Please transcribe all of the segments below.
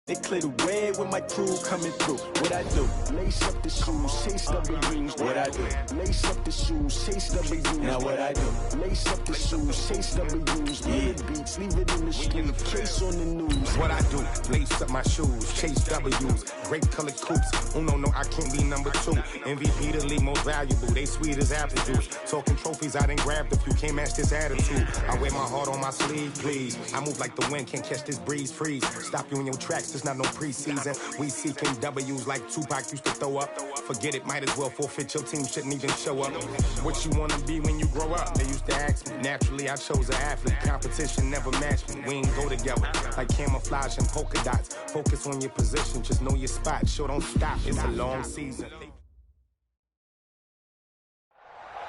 They clear the way with my crew coming through. What I do? Lace up the shoes, chase W's. What I do? Lace up the shoes, chase W's. Now what I do? Lace up the shoes, chase W's. Leave the beats, leave it in the street, case on the news. What I do? Lace up my shoes, chase W's. Great colored coops. Oh no, I can't be number 2. MVP the league most valuable. They sweet as apple juice. Talking trophies, I done grabbed a few. Can't match this attitude. I wear my heart on my sleeve, please. I move like the wind, can't catch this breeze. Freeze. Stop you in your tracks. It's not no preseason. We seeking W's like Tupac used to throw up. Forget it, might as well forfeit. Your team shouldn't even show up. What you wanna be when you grow up? They used to ask me. Naturally, I chose an athlete. Competition never matched me. We ain't go together like camouflage and polka dots. Focus on your position, just know your spot. Sure, don't stop. It's a long season.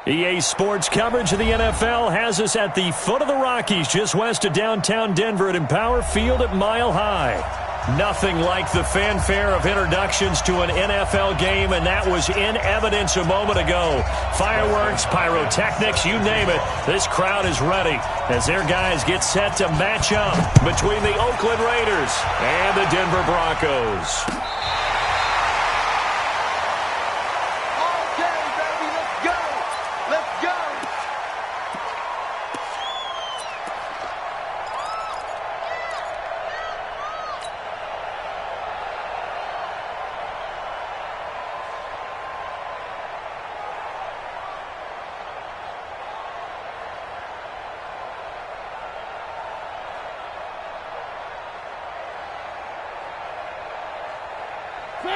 EA Sports coverage of the NFL has us at the foot of the Rockies, just west of downtown Denver at Empower Field at Mile High. Nothing like the fanfare of introductions to an NFL game, and that was in evidence a moment ago. Fireworks, pyrotechnics, you name it. This crowd is ready as their guys get set to match up between the Oakland Raiders and the Denver Broncos.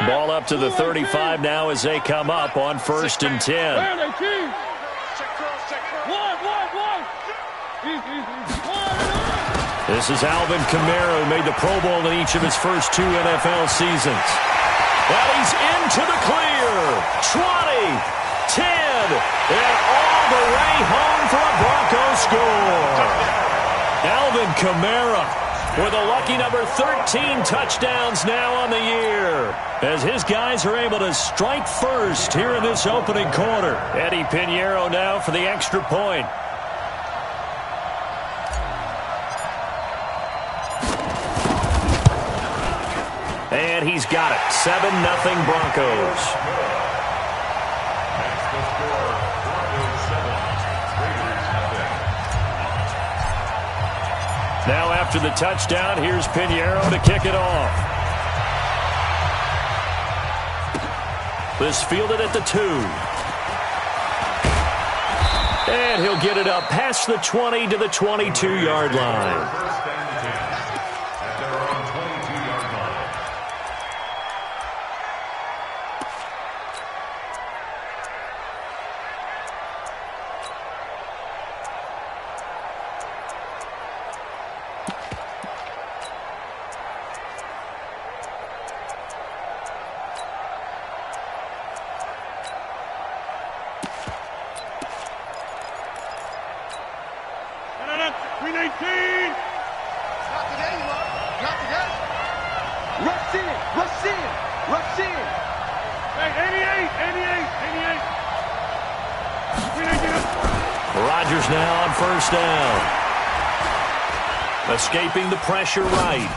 Ball up to the 35 now as they come up on 1st and 10. This is Alvin Kamara, who made the Pro Bowl in each of his first 2 NFL seasons. And he's into the clear. 20, 10, and all the way home for a Broncos score. Alvin Kamara with a lucky number 13 touchdowns now on the year, as his guys are able to strike first here in this opening quarter. Eddie Pinheiro now for the extra point. And he's got it. 7-0 Broncos. Now after the touchdown, here's Pinheiro to kick it off. This fielded at the 2. And he'll get it up past the 20 to the 22-yard line. Rodgers now on 1st down. Escaping the pressure right.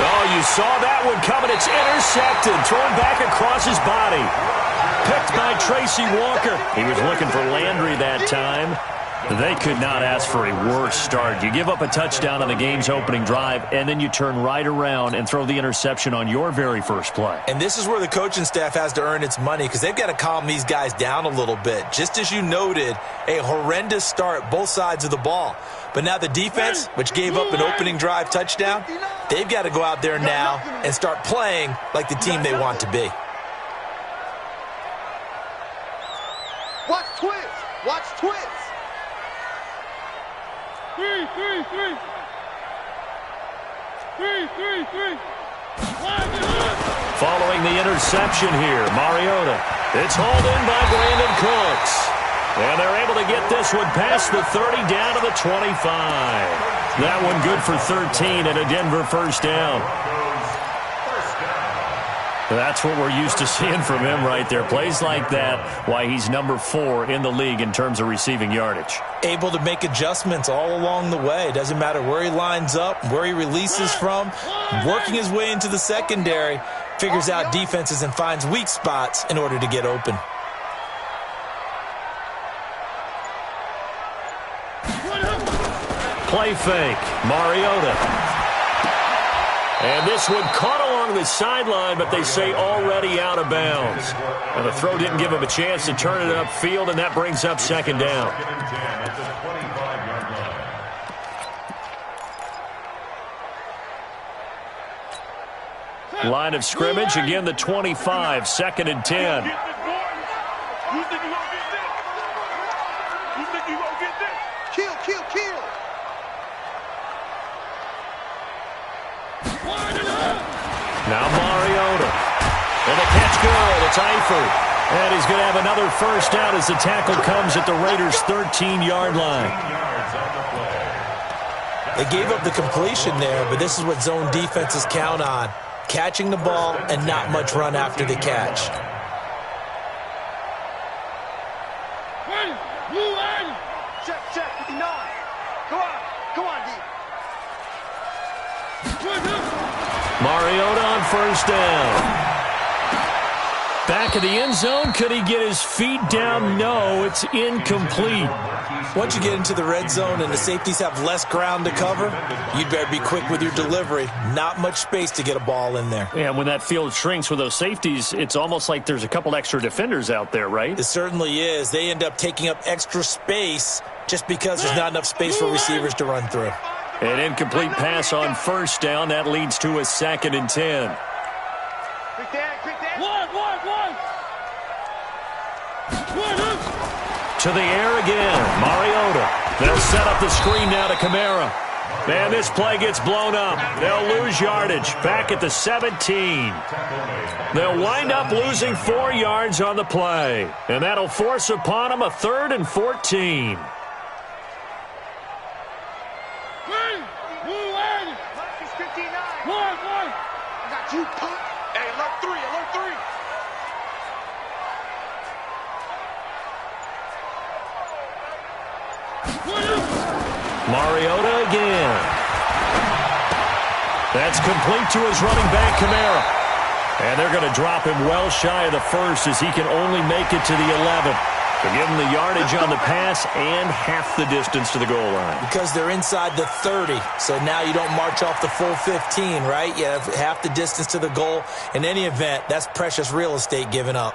Oh, you saw that one coming. It's intercepted. Thrown back across his body. Picked by Tracy Walker. He was looking for Landry that time. They could not ask for a worse start. You give up a touchdown on the game's opening drive, and then you turn right around and throw the interception on your very first play. And this is where the coaching staff has to earn its money, because they've got to calm these guys down a little bit. Just as you noted, a horrendous start, both sides of the ball. But now the defense, which gave up an opening drive touchdown, they've got to go out there now and start playing like the team they want to be. Watch twins. Watch twins. 3. Following the interception here, Mariota. It's hauled in by Brandon Cooks. And they're able to get this one past the 30 down to the 25. That one good for 13 and a Denver 1st down. That's what we're used to seeing from him right there. Plays like that, why he's number 4 in the league in terms of receiving yardage. Able to make adjustments all along the way. Doesn't matter where he lines up, where he releases from. Working his way into the secondary, figures out defenses and finds weak spots in order to get open. Play fake, Mariota. And this one caught along the sideline, but they say already out of bounds. And the throw didn't give him a chance to turn it upfield, and that brings up second down. Line of scrimmage, again the 25, 2nd and 10. Kill. Now Mariota. And the catch good. It's Eifert. And he's going to have another first down as the tackle comes at the Raiders' 13-yard line. They gave up the completion there, but this is what zone defenses count on. Catching the ball and not much run after the catch. Check, 59. Come on, D. Mariota on first down. Back of the end zone. Could he get his feet down? No, it's incomplete. Once you get into the red zone and the safeties have less ground to cover, you'd better be quick with your delivery. Not much space to get a ball in there. Yeah, when that field shrinks with those safeties, it's almost like there's a couple extra defenders out there, right? It certainly is. They end up taking up extra space just because there's not enough space for receivers to run through. An incomplete pass on first down. That leads to a 2nd and 10. Quick down. To the air again. Mariota. They'll set up the screen now to Kamara. And this play gets blown up. They'll lose yardage. Back at the 17. They'll wind up losing 4 yards on the play. And that'll force upon them a 3rd and 14. You pop. Hey, alert 3. Mariota again. That's complete to his running back, Kamara. And they're going to drop him well shy of the 1st as he can only make it to the 11th. To give him the yardage on the pass and half the distance to the goal line. Because they're inside the 30, so now you don't march off the full 15, right? You have half the distance to the goal. In any event, that's precious real estate given up.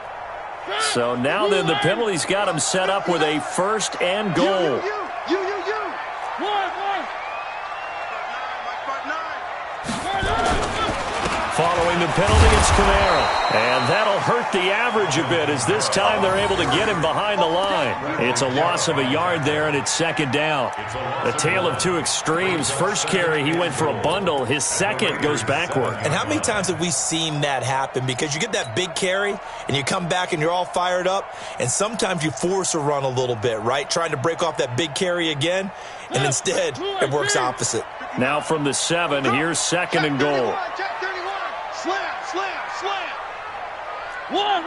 So now then the penalty's got him set up with a 1st and goal. You. Following the penalty, it's Kamara. And that'll hurt the average a bit as this time they're able to get him behind the line. It's a loss of a yard there, and it's 2nd down. A tale of two extremes. First carry, he went for a bundle. His second goes backward. And how many times have we seen that happen? Because you get that big carry, and you come back and you're all fired up, and sometimes you force a run a little bit, right? Trying to break off that big carry again, and instead it works opposite. Now from the 7, here's 2nd and goal. Check 31. Slam. One.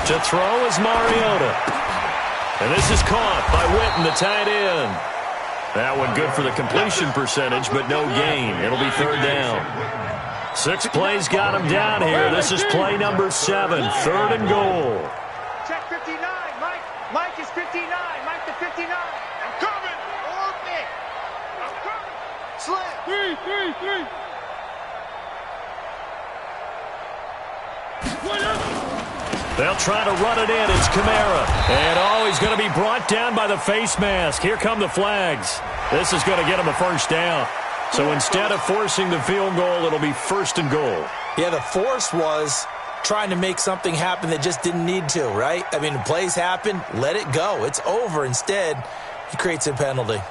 To throw is Mariota. And this is caught by Witten, the tight end. That one good for the completion percentage, but no gain. It'll be 3rd down. 6 plays got him down here. This is play number 7, 3rd and goal. Check 59. Mike is 59. Mike the 59. I'm coming. Orbit. I'm coming. Slam. 3. They'll try to run it in. It's Kamara. And, he's going to be brought down by the face mask. Here come the flags. This is going to get him a 1st down. So instead of forcing the field goal, it'll be 1st and goal. Yeah, the force was trying to make something happen that just didn't need to, right? I mean, the plays happen, let it go. It's over. Instead, he creates a penalty.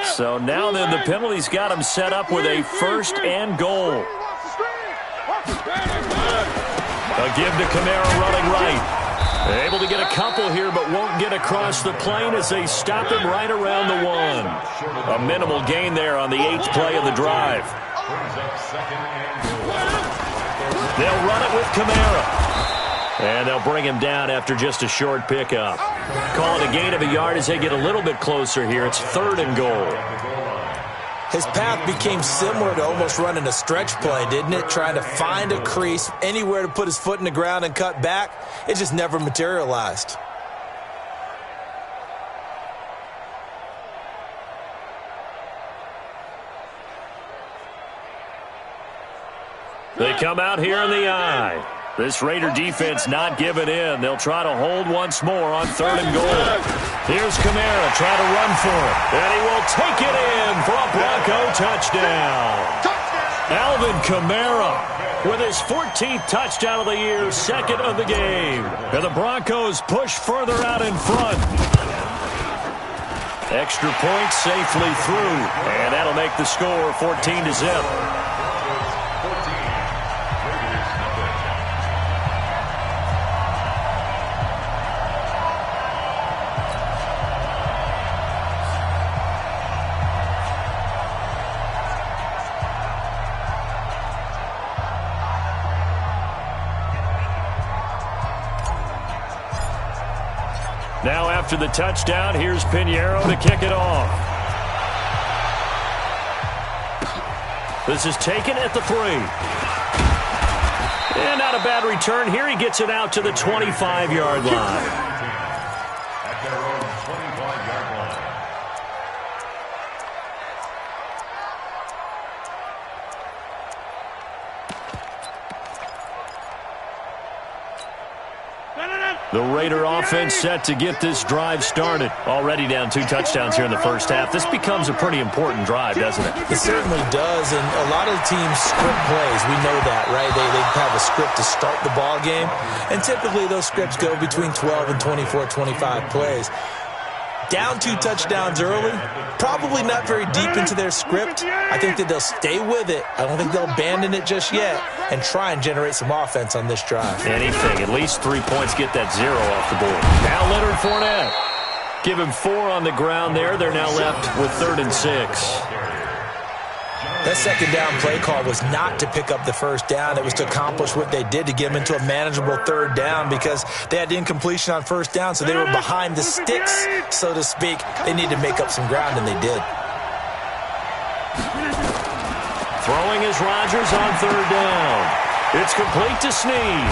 So now then the penalty's got him set up with a 1st and goal. A give to Kamara running right. Able to get a couple here, but won't get across the plane as they stop him right around the 1. A minimal gain there on the 8th play of the drive. They'll run it with Kamara. And they'll bring him down after just a short pickup. Call it a gain of a yard as they get a little bit closer here. It's 3rd and goal. His path became similar to almost running a stretch play, didn't it? Trying to find a crease, anywhere to put his foot in the ground and cut back. It just never materialized. They come out here in the eye. This Raider defense not giving in. They'll try to hold once more on 3rd and goal. Here's Kamara trying to run for it. And he will take it in for a Bronco touchdown. Alvin Kamara with his 14th touchdown of the year, 2nd of the game. And the Broncos push further out in front. Extra point safely through. And that'll make the score 14-0. Now after the touchdown, here's Pinheiro to kick it off. This is taken at the 3. And not a bad return here. He gets it out to the 25-yard line. At their own 25-yard line. The Raider offense set to get this drive started. Already down 2 touchdowns here in the first half. This becomes a pretty important drive, doesn't it? It certainly does, and a lot of the teams script plays. We know that, right? They have a script to start the ball game, and typically those scripts go between 12 and 24, 25 plays. Down 2 touchdowns early, probably not very deep into their script. I think that they'll stay with it. I don't think they'll abandon it just yet and try and generate some offense on this drive. Anything. At least 3 points, get that 0 off the board. Now Leonard Fournette. Give him 4 on the ground there. They're now left with 3rd and 6. That second down play call was not to pick up the first down. It was to accomplish what they did, to get them into a manageable 3rd down, because they had incompletion on first down, so they were behind the sticks, so to speak. They needed to make up some ground, and they did. Throwing is Rodgers on 3rd down. It's complete to Snead.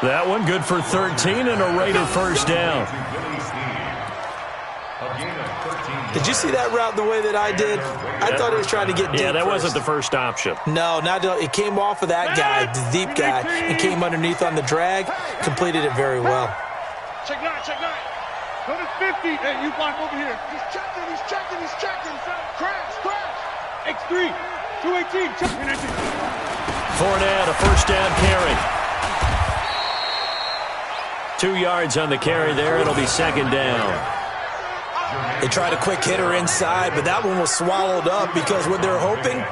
That one good for 13 and a Raider first down. Did you see that route the way that I did? I thought he was trying to get deep. Yeah, that first. wasn't the first option. No, it came off of that guy, the deep guy, and came underneath on the drag. Completed it very well. Check 9, check 9. Go to 50. Hey, you block over here. He's checking. Crash. X3. 218. Check. Fournette, a first down carry. 2 yards on the carry there. It'll be 2nd down. They tried a quick hitter inside, but that one was swallowed up because what they're hoping,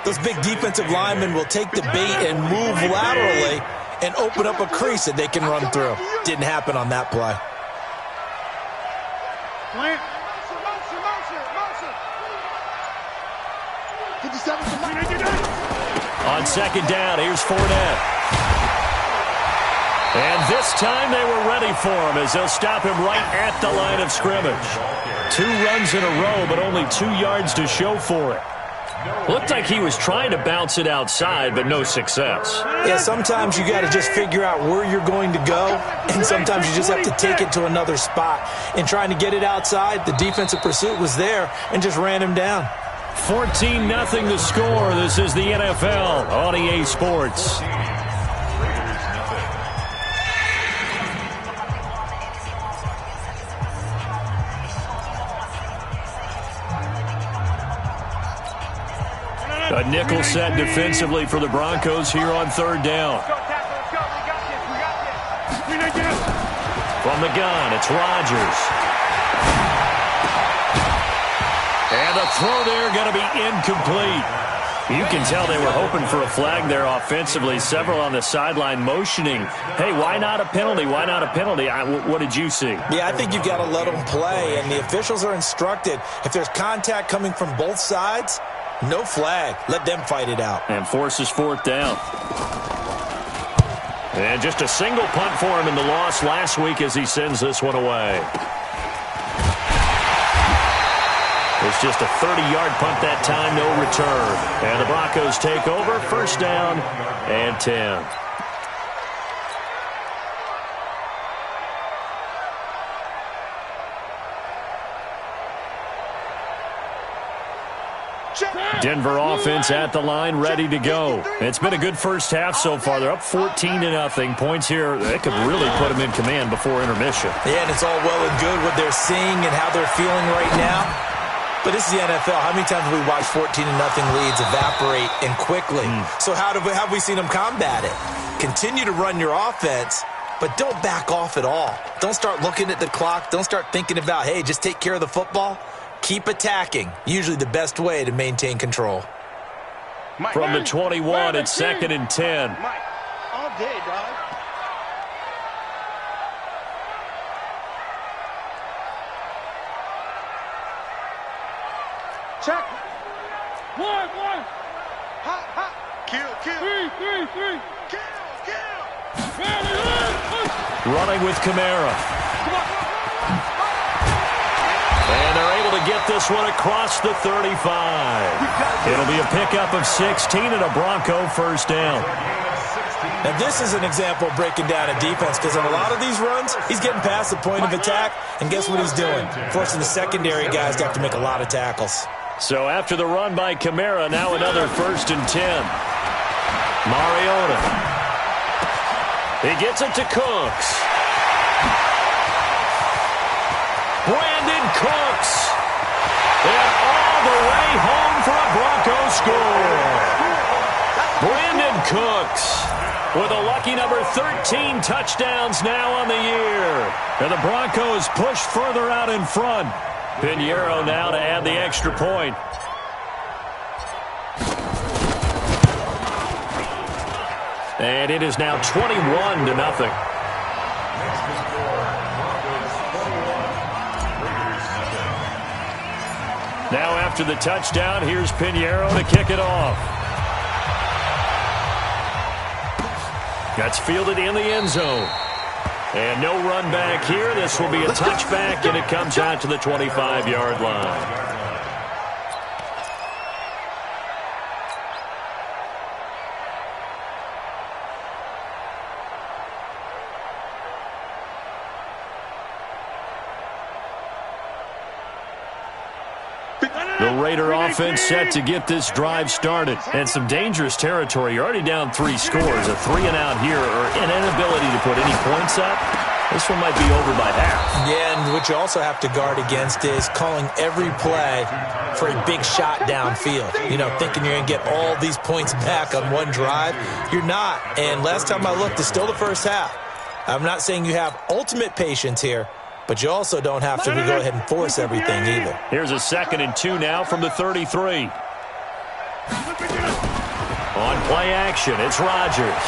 those big defensive linemen will take the bait and move laterally and open up a crease that they can run through. Didn't happen on that play. On 2nd down, here's Fournette. And this time they were ready for him as they'll stop him right at the line of scrimmage. 2 runs in a row, but only 2 yards to show for it. Looked like he was trying to bounce it outside, but no success. Yeah, sometimes you got to just figure out where you're going to go, and sometimes you just have to take it to another spot. In trying to get it outside, the defensive pursuit was there and just ran him down. 14-0 the score. This is the NFL on EA Sports. A nickel set defensively for the Broncos here on 3rd down. From the gun, it's Rodgers. And the throw there going to be incomplete. You can tell they were hoping for a flag there offensively. Several on the sideline motioning, hey, why not a penalty? Why not a penalty? What did you see? Yeah, I think you've got to let them play, and the officials are instructed, if there's contact coming from both sides, no flag. Let them fight it out. And forces fourth down. And just a single punt for him in the loss last week as he sends this one away. It's just a 30-yard punt that time, no return. And the Broncos take over, first down and 10. Denver offense at the line, ready to go. It's been a good first half so far. They're up 14-0. Points here, they could really put them in command before intermission. Yeah, and it's all well and good what they're seeing and how they're feeling right now. But this is the NFL. How many times have we watched 14-0 leads evaporate and quickly? So how have we seen them combat it? Continue to run your offense, but don't back off at all. Don't start looking at the clock. Don't start thinking about, hey, just take care of the football. Keep attacking. Usually the best way to maintain control. From the 21, it's 2nd and 10. Mike, all day, dog. Check. One. Hot. Kill. Three. Kill. Running with Kamara. Come on. And they're able to get this one across the 35. It'll be a pickup of 16 and a Bronco first down. Now, this is an example of breaking down a defense because on a lot of these runs, he's getting past the point of attack, and guess what he's doing? Forcing the secondary guys to have to make a lot of tackles. So after the run by Kamara, now another 1st and 10. Mariota. He gets it to Cooks. Brandon Cooks. And all the way home for a Broncos score. Brandon Cooks with a lucky number 13 touchdowns now on the year. And the Broncos push further out in front. Pinheiro now to add the extra point. And it is now 21-0. Now after the touchdown, here's Pinheiro to kick it off. That's fielded in the end zone. And no run back here. This will be a touchback, and it comes out to the 25-yard line. The Raider offense set to get this drive started. And some dangerous territory. You're already down 3 scores. A 3-and-out here or an inability to put any points up. This one might be over by half. Yeah, and what you also have to guard against is calling every play for a big shot downfield. You know, thinking you're going to get all these points back on one drive. You're not. And last time I looked, it's still the first half. I'm not saying you have ultimate patience here, but you also don't have to go ahead and force everything either. Here's a 2nd and 2 now from the 33. On play action, it's Rodgers.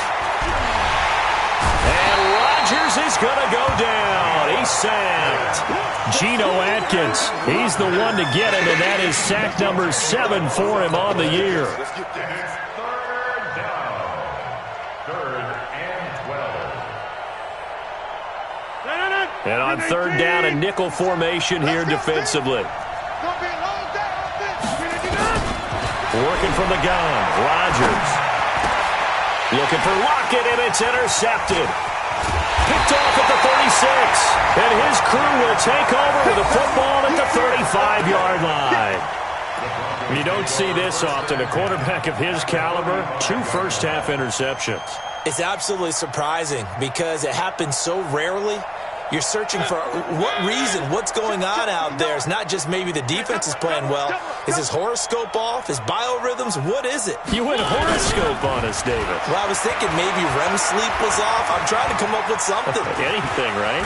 And Rodgers is going to go down. He's sacked. Geno Atkins, he's the one to get him, and that is sack number 7 for him on the year. And on 3rd down, a nickel formation here defensively. Working from the gun, Rodgers. Looking for Lockett, and it's intercepted. Picked off at the 36. And his crew will take over with the football at the 35-yard line. You don't see this often. A quarterback of his caliber, 2 first-half interceptions. It's absolutely surprising because it happens so rarely. You're searching for what reason, what's going on out there. It's not just maybe the defense is playing well. Is his horoscope off? His biorhythms? What is it? You went horoscope on us, David. Well, I was thinking maybe REM sleep was off. I'm trying to come up with something. Anything, right?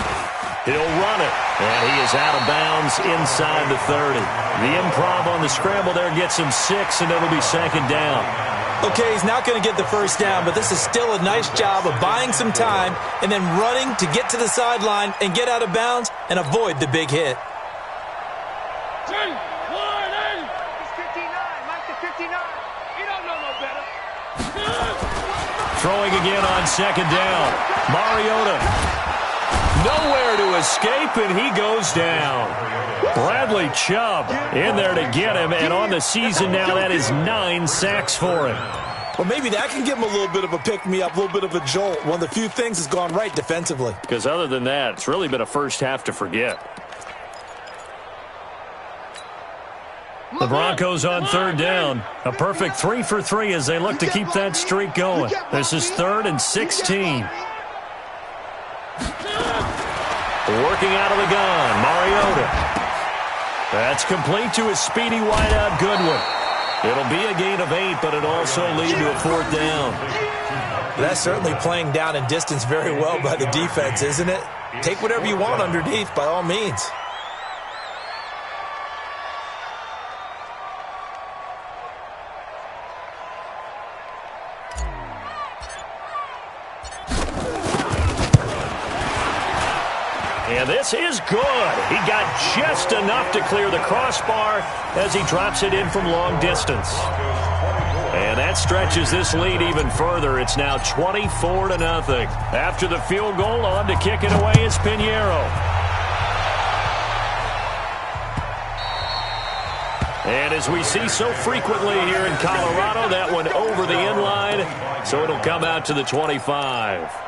He'll run it, and he is out of bounds inside the 30. The improv on the scramble there gets him 6, and it'll be second down. Okay, he's not going to get the first down, but this is still a nice job of buying some time and then running to get to the sideline and get out of bounds and avoid the big hit. He's 59, Mike to 59. He don't know no better. Throwing again on second down. Mariota. Nowhere to escape, and he goes down. Bradley Chubb in there to get him, and on the season now, that is 9 sacks for him. Well, maybe that can give him a little bit of a pick-me-up, a little bit of a jolt. One of the few things that's gone right defensively. Because other than that, it's really been a first half to forget. The Broncos on third down. A perfect 3 for 3 as they look to keep that streak going. This is 3rd and 16. Working out of the gun, Mariota. That's complete to his speedy wideout, Goodwin. It'll be a gain of 8, but it'll also lead to a 4th down. That's certainly playing down in distance very well by the defense, isn't it? Take whatever you want underneath, by all means. And this is good. He got just enough to clear the crossbar as he drops it in from long distance. And that stretches this lead even further. It's now 24-0. After the field goal, on to kick it away is Pinheiro. And as we see so frequently here in Colorado, that one over the end line, so it'll come out to the 25.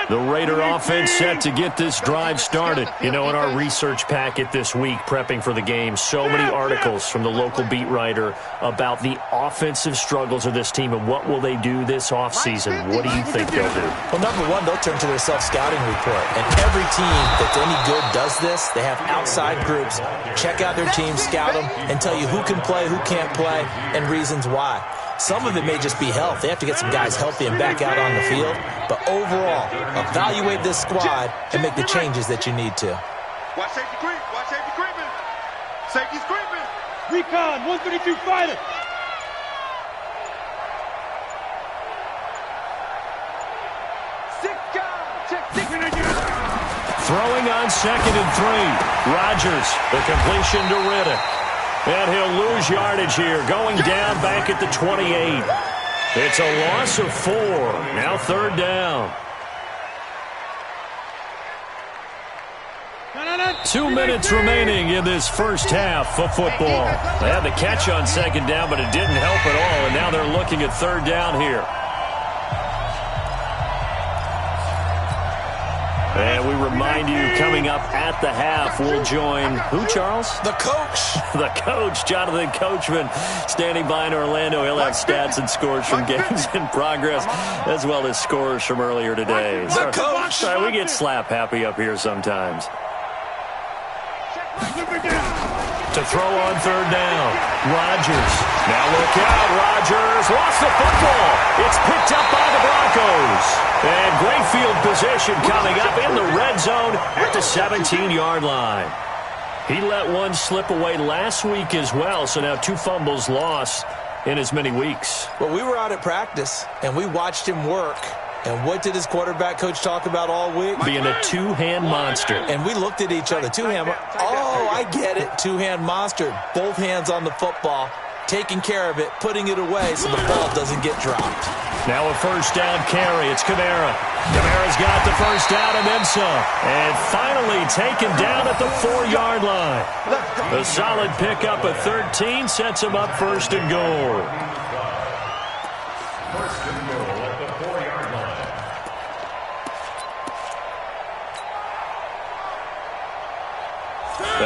The Raider offense set to get this drive started. You know, in our research packet this week, prepping for the game, so many articles from the local beat writer about the offensive struggles of this team and what will they do this offseason. What do you think they'll do? Well, number one, they'll turn to their self-scouting report. And every team that's any good does this. They have outside groups. Check out their team, scout them, and tell you who can play, who can't play, and reasons why. Some of it may just be health. They have to get some guys healthy and back out on the field. But overall, evaluate this squad and make the changes that you need to. Watch safety creep. Watch safety creeping. Safety's creeping. Recon, 132 fighter. Throwing on 2nd and 3. Rodgers, the completion to Riddick. And he'll lose yardage here, going down back at the 28. It's a loss of 4. Now 3rd down. 2 minutes remaining in this first half of football. They had the catch on 2nd down, but it didn't help at all, and now they're looking at 3rd down here. And we remind you, coming up at the half, we'll join who, Charles? The coach. The coach, Jonathan Coachman, standing by in Orlando. He'll have stats and scores from games in progress, as well as scores from earlier today. The coach. Sorry, we get slap happy up here sometimes. To throw on 3rd down, Rodgers. Now look out, Rodgers lost the football. It's picked up by the Broncos. And great field position coming up in the red zone at the 17-yard line. He let one slip away last week as well, so now 2 fumbles lost in as many weeks. Well, we were out at practice, and we watched him work. And what did his quarterback coach talk about all week? Being a 2-hand monster. And we looked at each other. 2-hand. Oh, I get it. 2-hand monster. Both hands on the football, taking care of it, putting it away so the ball doesn't get dropped. Now a 1st down carry. It's Kamara. Kamara's got the 1st down and then some. And finally taken down at the 4-yard line. A solid pickup at 13 sets him up 1st and goal. 1st and goal at the 4-yard line.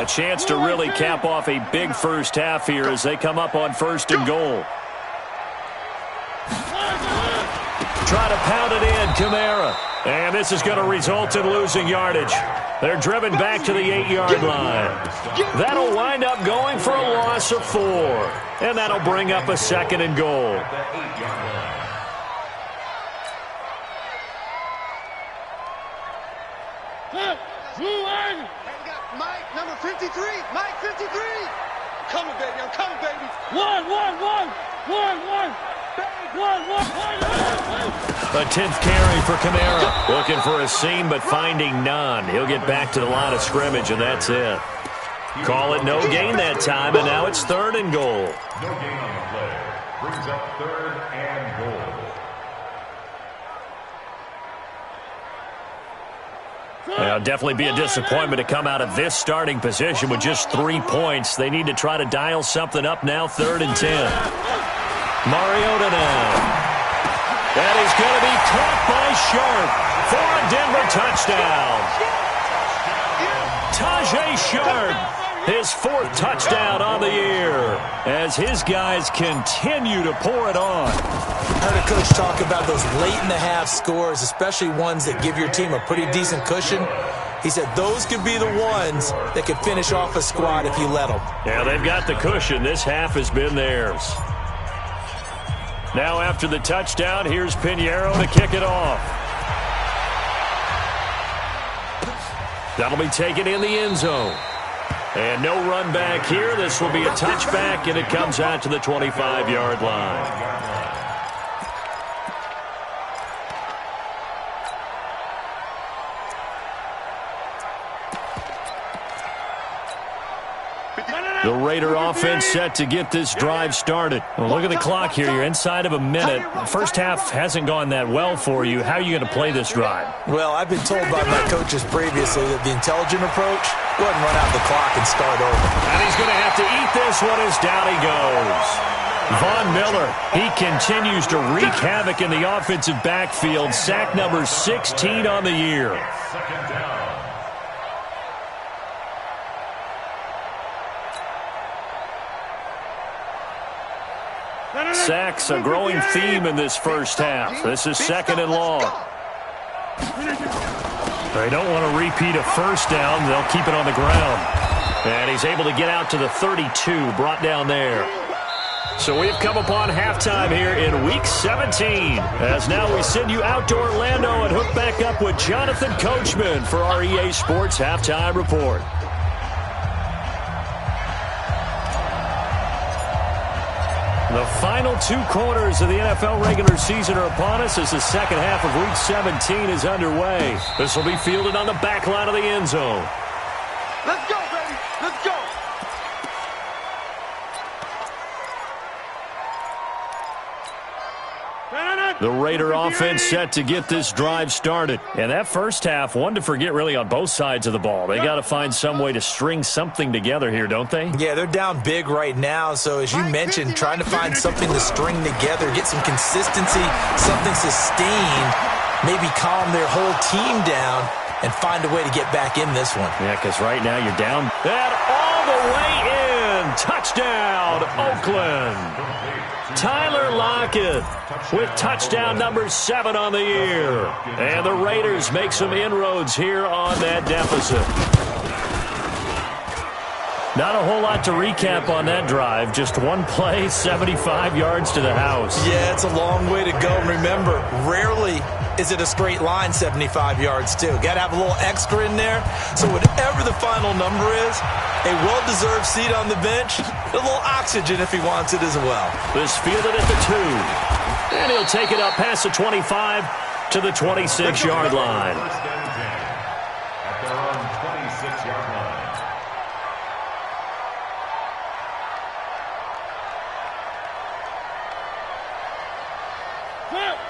A chance to really cap off a big first half here as they come up on 1st and goal. Try to pound it in, Kamara. And this is going to result in losing yardage. They're driven back to the 8-yard line. That'll wind up going for a loss of 4. And that'll bring up a 2nd and goal. Hey, we got Mike, number 53. Mike, 53. I'm coming, baby. I'm coming, baby. One. A 10th carry for Kamara. Looking for a seam, but finding none. He'll get back to the line of scrimmage, and that's it. Call it no gain that time, and now it's 3rd and goal. No gain on the play. Brings up 3rd and goal. Now, definitely be a disappointment to come out of this starting position with just 3 points. They need to try to dial something up now, 3rd and 10. Mariota now. That is going to be caught by Sharp for a Denver touchdown. Tajay Sharp, his 4th touchdown on the year as his guys continue to pour it on. I heard a coach talk about those late-in-the-half scores, especially ones that give your team a pretty decent cushion. He said those could be the ones that could finish off a squad if you let them. Yeah, they've got the cushion. This half has been theirs. Now after the touchdown, here's Pinheiro to kick it off. That'll be taken in the end zone. And no run back here. This will be a touchback, and it comes out to the 25-yard line. The Raider offense set to get this drive started. Well, look at the clock here. You're inside of a minute. The first half hasn't gone that well for you. How are you going to play this drive? Well, I've been told by my coaches previously that the intelligent approach, go ahead and run out the clock and start over. And he's going to have to eat this one as down he goes. Von Miller, he continues to wreak havoc in the offensive backfield. Sack number 16 on the year. 2nd down. Sacks, a growing theme in this first half. This is 2nd and long. They don't want to repeat a first down. They'll keep it on the ground. And he's able to get out to the 32, brought down there. So we've come upon halftime here in Week 17. As now we send you out to Orlando and hook back up with Jonathan Coachman for our EA Sports Halftime Report. The final 2 quarters of the NFL regular season are upon us as the second half of Week 17 is underway. This will be fielded on the back line of the end zone. Let's go, baby. Let's go. The Raider offense set to get this drive started. And that first half, one to forget really on both sides of the ball. They got to find some way to string something together here, don't they? Yeah, they're down big right now. So as you mentioned, trying to find something to string together, get some consistency, something sustained, maybe calm their whole team down and find a way to get back in this one. Yeah, because right now you're down. And all the way in. Touchdown, Oakland. Tyler Lockett with touchdown number 7 on the year. And the Raiders make some inroads here on that deficit. Not a whole lot to recap on that drive. Just one play, 75 yards to the house. Yeah, it's a long way to go. Remember, rarely is it a straight line 75 yards, too. Got to have a little extra in there. So whatever the final number is, a well-deserved seat on the bench, a little oxygen if he wants it as well. This fielded at the 2. And he'll take it up past the 25 to the 26-yard line. First and 10 at their own 26-yard line.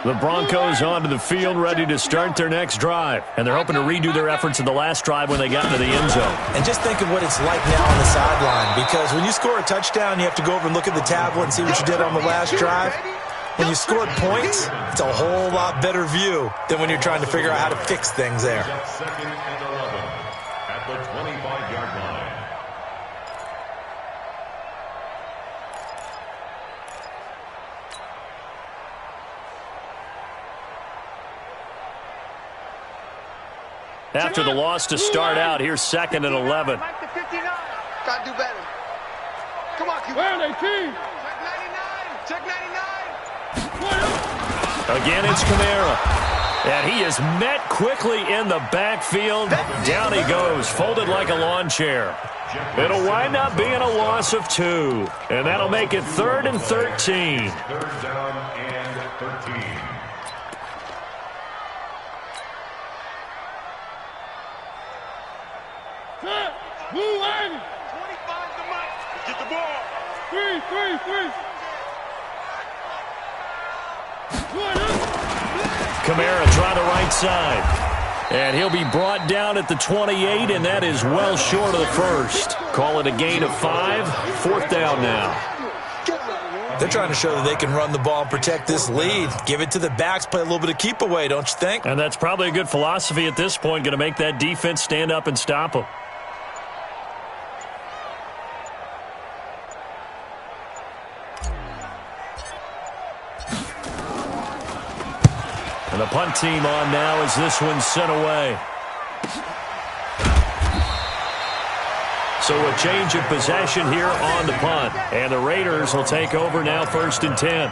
The Broncos onto the field, ready to start their next drive. And they're hoping to redo their efforts in the last drive when they got into the end zone. And just think of what it's like now on the sideline, because when you score a touchdown, you have to go over and look at the tablet and see what you did on the last drive. When you scored points, it's a whole lot better view than when you're trying to figure out how to fix things there. 2nd and 11 at the 25-yard line. After the loss to start out, here's 2nd and 11. Mike the 59. Gotta do better. Come on, keep where are they, team? Check 99. Check 99. Again, it's Kamara. And he is met quickly in the backfield. Down he goes, folded like a lawn chair. It'll wind up being a loss of 2. And that'll make it 3rd and 13. 3rd down and 13. Move on. 25 to Mike. Get the ball. 3. Kamara trying the right side. And he'll be brought down at the 28, and that is well short of the first. Call it a gain of 5. 4th down now. They're trying to show that they can run the ball and protect this lead. Give it to the backs, play a little bit of keep away, don't you think? And that's probably a good philosophy at this point, going to make that defense stand up and stop them. And the punt team on now as this one's sent away. So a change of possession here on the punt. And the Raiders will take over now 1st and 10.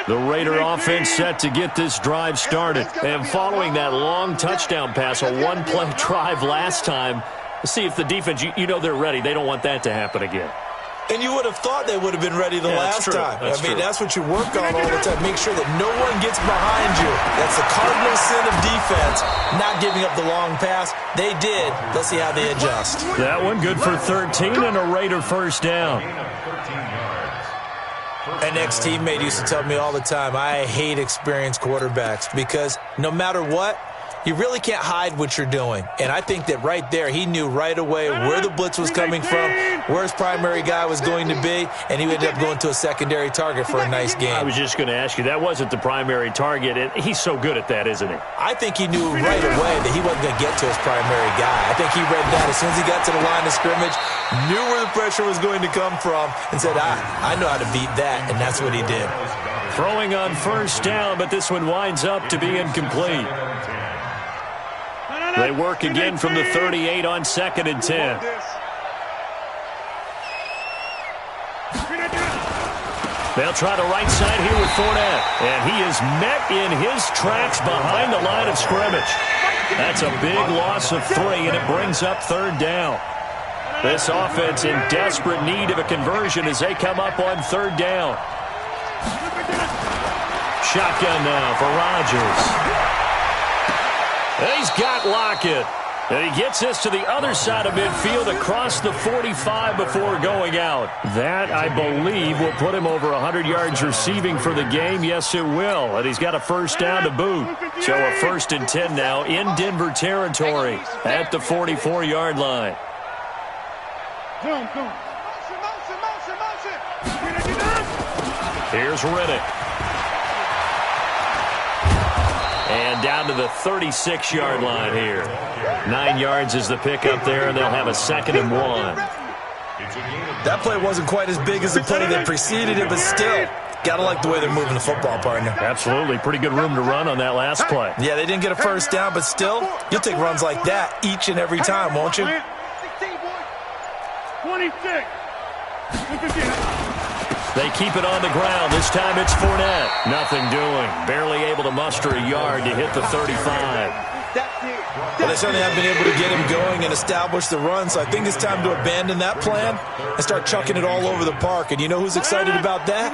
The Raider offense set to get this drive started. And following that long touchdown pass, a one-play drive last time, see if the defense, you know they're ready. They don't want that to happen again. And you would have thought they would have been ready the last time. That's what you work on all the time. Make sure that no one gets behind you. That's the cardinal sin of defense, not giving up the long pass. They did. Let's see how they adjust. That one good for 13 and a Raider 1st down. An ex-teammate used to tell me all the time, I hate experienced quarterbacks because no matter what, you really can't hide what you're doing. And I think that right there, he knew right away where the blitz was coming from, where his primary guy was going to be, and he ended up going to a secondary target for a nice game. I was just going to ask you, that wasn't the primary target, and he's so good at that, isn't he? I think he knew right away that he wasn't going to get to his primary guy. I think he read that as soon as he got to the line of scrimmage, knew where the pressure was going to come from, and said, I know how to beat that, and that's what he did. Throwing on 1st down, but this one winds up to be incomplete. They work again from the 38 on 2nd and 10. They'll try the right side here with Fournette. And he is met in his tracks behind the line of scrimmage. That's a big loss of 3, and it brings up 3rd down. This offense in desperate need of a conversion as they come up on 3rd down. Shotgun now for Rodgers. He's got Lockett. And he gets this to the other side of midfield across the 45 before going out. That, I believe, will put him over 100 yards receiving for the game. Yes, it will. And he's got a 1st down to boot. So a 1st and 10 now in Denver territory at the 44-yard line. Here's Riddick. And down to the 36-yard line here. 9 yards is the pickup there, and they'll have a 2nd and 1. That play wasn't quite as big as the play that preceded it, but still, got to like the way they're moving the football, partner. Absolutely. Pretty good room to run on that last play. Yeah, they didn't get a 1st down, but still, you'll take runs like that each and every time, won't you? 26. They keep it on the ground. This time it's Fournette. Nothing doing. Barely able to muster a yard to hit the 35. Well, they certainly have been able to get him going and establish the run, so I think it's time to abandon that plan and start chucking it all over the park. And you know who's excited about that?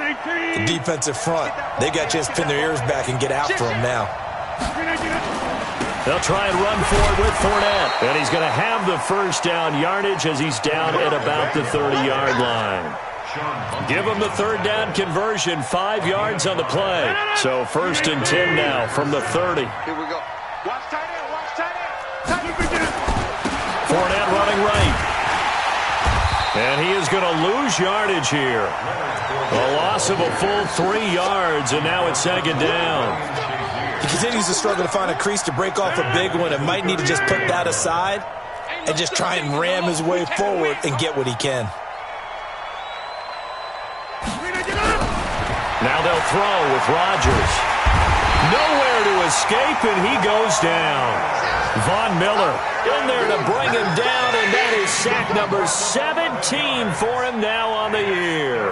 The defensive front. They got a chance to pin their ears back and get after him now. They'll try and run for it with Fournette. And he's going to have the 1st down yardage as he's down at about the 30-yard line. Give him the 3rd down conversion, 5 yards on the play. So 1st and 10 now from the 30. Here we go. Watch tight end, watch tight end. Fournette running right. And he is going to lose yardage here. A loss of a full 3 yards, and now it's 2nd down. He continues to struggle to find a crease to break off a big one and might need to just put that aside and just try and ram his way forward and get what he can. Now they'll throw with Rodgers. Nowhere to escape, and he goes down. Von Miller in there to bring him down, and that is sack number 17 for him now on the year.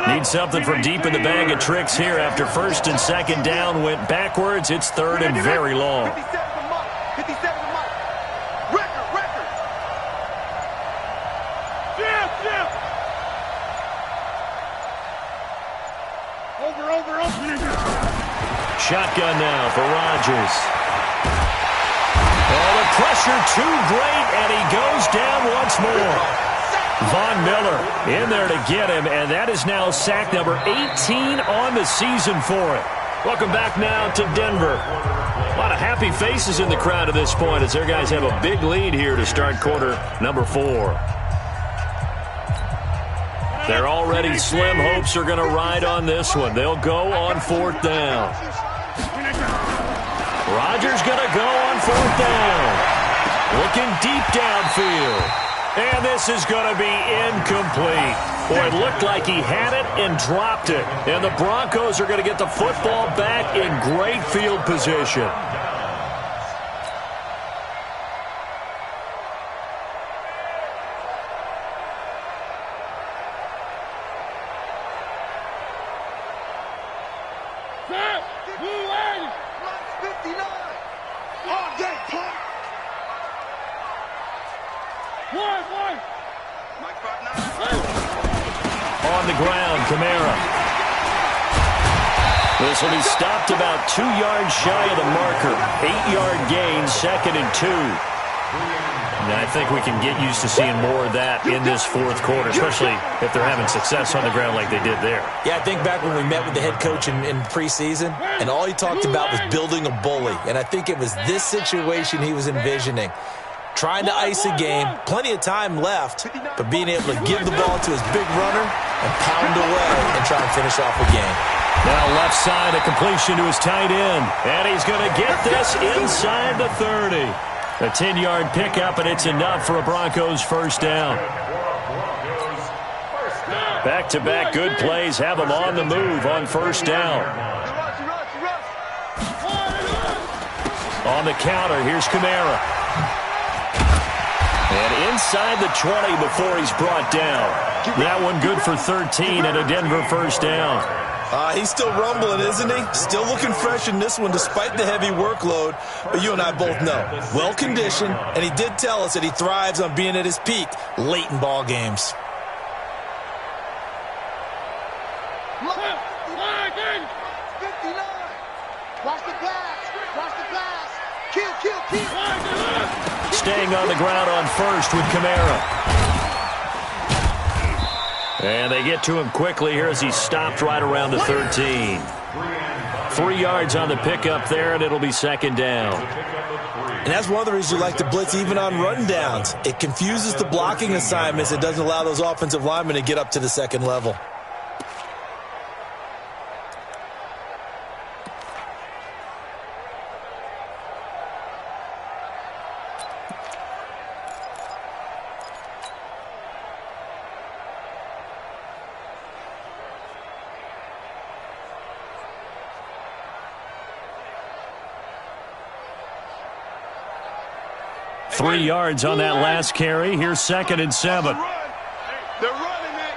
Need something from deep in the bag of tricks here after first and second down went backwards. It's third and very long. 57 to Mike. 57 to Mike. Record. Jim. Over. Shotgun now for Rodgers. Oh, the pressure too great, and he goes down once more. Von Miller in there to get him, and that is now sack number 18 on the season for it. Welcome back now to Denver. A lot of happy faces in the crowd at this point as their guys have a big lead here to start quarter number 4. Their already slim hopes are going to ride on this one. They'll go on 4th down. Rodgers going to go on 4th down. Looking deep downfield. And this is going to be incomplete. Boy, it looked like he had it and dropped it. And the Broncos are going to get the football back in great field position. On the ground, Kamara. This will be stopped about 2 yards shy of the marker. 8-yard gain, 2nd and 2. And I think we can get used to seeing more of that in this 4th quarter, especially if they're having success on the ground like they did there. Yeah, I think back when we met with the head coach in preseason, and all he talked about was building a bully. And I think it was this situation he was envisioning. Trying to ice a game, plenty of time left, but being able to give the ball to his big runner and pound away and try and finish off a game. Now left side, a completion to his tight end. And he's going to get this inside the 30. A 10-yard pickup, and it's enough for a Broncos first down. Back-to-back good plays have them on the move on first down. On the counter, here's Kamara. And inside the 20 before he's brought down. That one good for 13 and a Denver first down. He's still rumbling, isn't he? Still looking fresh in this one despite the heavy workload. But you and I both know, well-conditioned, and he did tell us that he thrives on being at his peak late in ball games. Watch the pass. Kill. Staying on the ground on first with Kamara. And they get to him quickly here as he stopped right around the 13. 3 yards on the pickup there, and it'll be second down. And that's one of the reasons you like to blitz even on rundowns. It confuses the blocking assignments. It doesn't allow those offensive linemen to get up to the second level. Three yards on that last carry. Here's 2nd and 7. They're running it.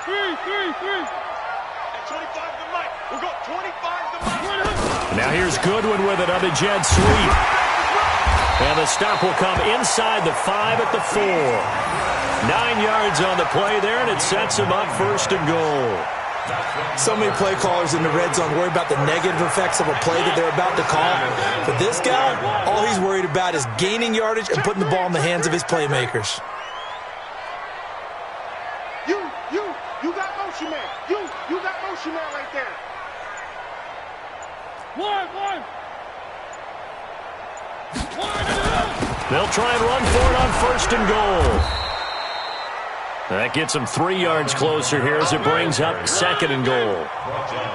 3. At 25 to Mike. We'll go 25 to Mike. Now here's Goodwin with it on the jet sweep. And the stop will come inside the 5 at the 4. 9 yards on the play there, and it sets him up first and goal. So many play callers in the red zone worry about the negative effects of a play that they're about to call. But this guy, all he's worried about is gaining yardage and putting the ball in the hands of his playmakers. You got motion man. You got motion man right there. One. They'll try and run for it on first and goal. That gets them 3 yards closer here as it brings up 2nd and goal.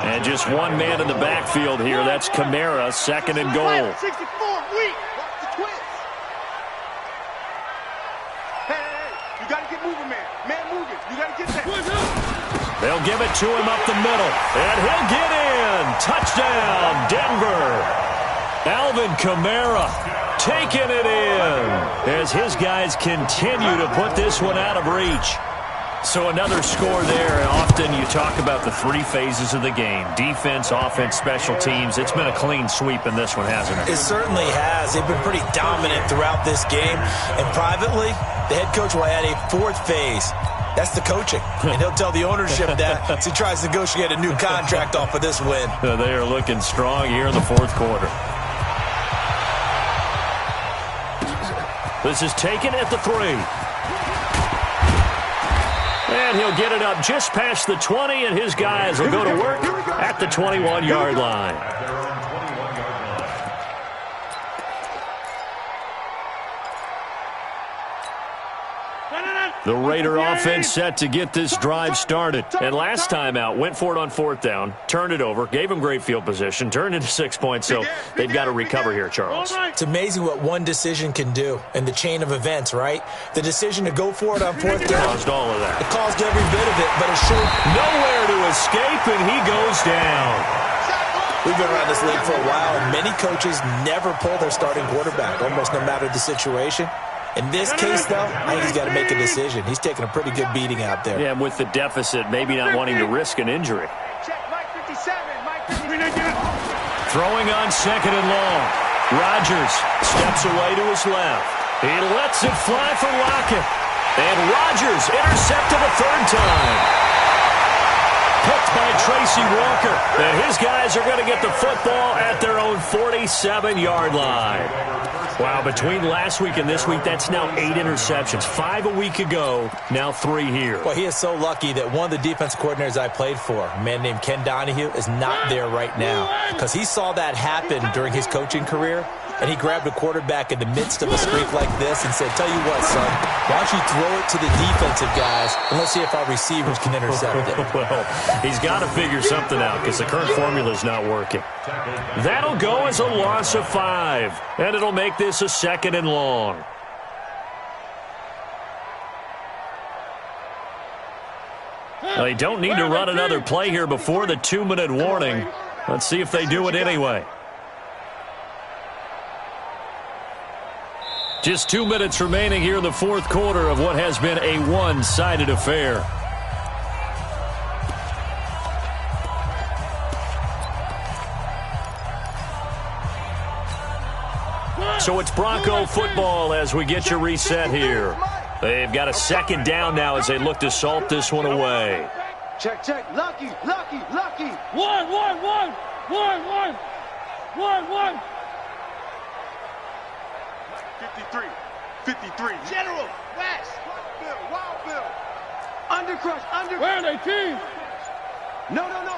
And just one man in the backfield here. That's Kamara, 2nd and goal. 64, weak. Watch the twist. Hey, you got to get moving, man. Man moving. You got to get that. They'll give it to him up the middle. And he'll get in. Touchdown, Denver. Alvin Kamara taking it in as his guys continue to put this one out of reach. So another score there, and often you talk about the three phases of the game. Defense, offense, special teams. It's been a clean sweep in this one, hasn't it? It certainly has. They've been pretty dominant throughout this game. And privately, the head coach will add a fourth phase. That's the coaching. And he'll tell the ownership that as he tries to negotiate a new contract off of this win. They are looking strong here in the fourth quarter. This is taken at the 3. And he'll get it up just past the 20, and his guys will go to work at the 21-yard line. The Raider offense set to get this drive started. And last time out, went for it on fourth down, turned it over, gave them great field position, turned into 6 points, so they've got to recover here, Charles. It's amazing what one decision can do in the chain of events, right? The decision to go for it on fourth down. Caused all of that. It caused every bit of it, but it showed nowhere to escape, and he goes down. We've been around this league for a while, and many coaches never pull their starting quarterback, almost no matter the situation. In this case, though, I think he's got to make a decision. He's taking a pretty good beating out there. Yeah, with the deficit, maybe not wanting to risk an injury. Throwing on second and long. Rodgers steps away to his left. He lets it fly for Lockett. And Rodgers intercepted a third time. Picked by Tracy Walker. And his guys are going to get the football at their own 47-yard line. Wow, between last week and this week, that's now 8 interceptions. 5 a week ago, now 3 here. Well, he is so lucky that one of the defense coordinators I played for, a man named Ken Donahue, is not there right now. Because he saw that happen during his coaching career, and he grabbed a quarterback in the midst of a streak like this and said, tell you what, son, why don't you throw it to the defensive guys, and let's see if our receivers can intercept it. Well, he's got to figure something out because the current formula is not working. That'll go as a loss of 5, and it'll make this a second and long. They don't need to run another play here before the 2-minute warning. Let's see if they do it anyway. Just 2 minutes remaining here in the fourth quarter of what has been a one-sided affair. So it's Bronco football as we get you reset here. They've got a second down now as they look to salt this one away. Check, check. Lucky, lucky, lucky. 1, 1, 1. 1, 1. 1, 1. 53, 53. General, West. Wild Bill. Undercrush, under. Where are they, team? No, no, no.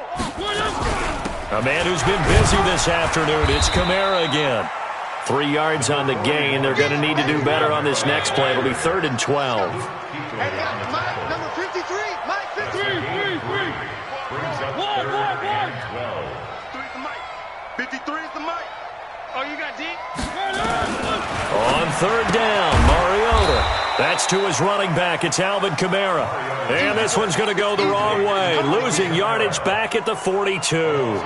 A man who's been busy this afternoon. It's Kamara again. 3 yards on the gain. They're going to need to do better on this next play. It'll be 3rd and 12. Hey, Mike, number 53. Mike, 53. 3, 3, 3. 1, 1, 1. 3's the Mike. 53 is the Mike. Oh, you got deep? On 3rd down, Mariota. That's to his running back. It's Alvin Kamara. And this one's going to go the wrong way. Losing yardage back at the 42.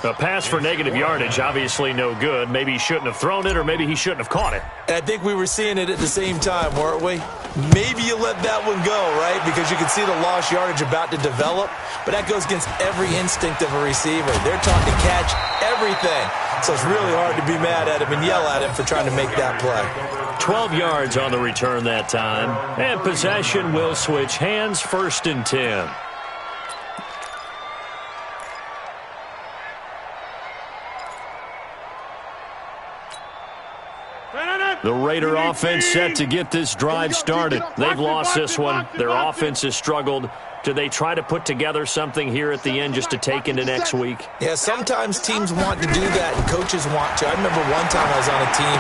A pass for negative yardage, obviously no good. Maybe he shouldn't have thrown it, or maybe he shouldn't have caught it. And I think we were seeing it at the same time, weren't we? Maybe you let that one go, right? Because you can see the lost yardage about to develop. But that goes against every instinct of a receiver. They're taught to catch everything. So it's really hard to be mad at him and yell at him for trying to make that play. 12 yards on the return that time. And possession will switch hands, 1st and 10. The Raider offense set to get this drive started. They've lost this one. Their offense has struggled. Do they try to put together something here at the end just to take into next week? Yeah, sometimes teams want to do that and coaches want to. I remember one time I was on a team.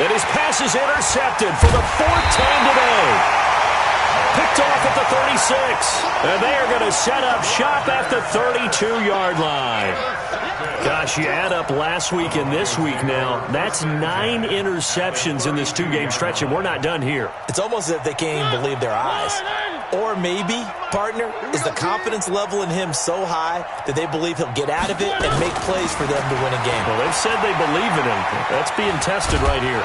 And his pass is intercepted for the 4th time today. Picked off at the 36. And they are going to set up shop at the 32-yard line. Gosh, you add up last week and this week now, that's 9 interceptions in this 2-game stretch, and we're not done here. It's almost as if they can't even believe their eyes. Or maybe, partner, is the confidence level in him so high that they believe he'll get out of it and make plays for them to win a game. Well, they've said they believe in him. That's being tested right here.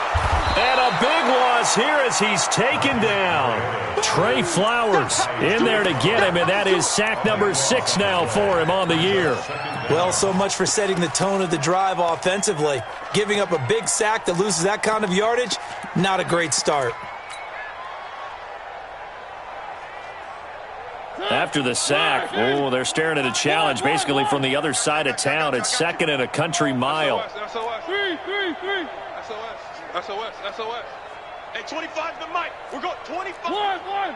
And a big loss here as he's taken down. Trey Flowers in there to get him, and that is sack number 6 now for him on the year. Well, so much for setting the tone of the drive offensively. Giving up a big sack that loses that kind of yardage, not a great start. After the sack, they're staring at a challenge basically from the other side of town. It's 2nd and a country mile. SOS. Hey, 25 to Mike. We're going 25. One.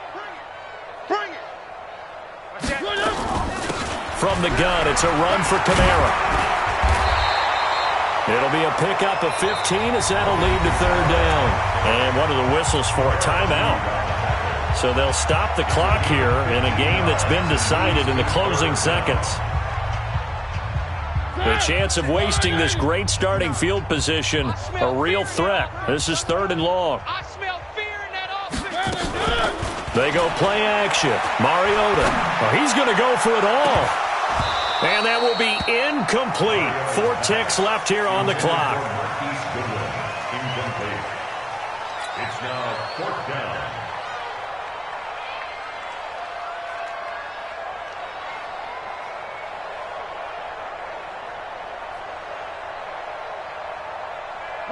Bring it. From the gun, it's a run for Kamara. It'll be a pickup of 15 as that'll lead to 3rd down. And what are the whistles for? A timeout. So they'll stop the clock here in a game that's been decided in the closing seconds. The chance of wasting this great starting field position, a real threat. This is 3rd and long. I smell fear in that offense. They go play action. Mariota. Well, he's going to go for it all. And that will be incomplete. 4 ticks left here on the clock. Incomplete. It's now 4th down.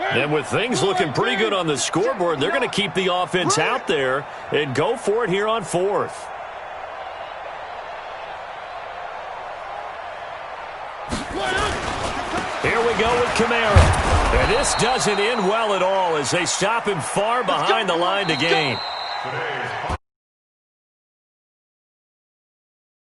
And with things looking pretty good on the scoreboard, they're going to keep the offense out there and go for it here on 4th. Here we go with Kamara. And this doesn't end well at all as they stop him far behind the line to gain. Today's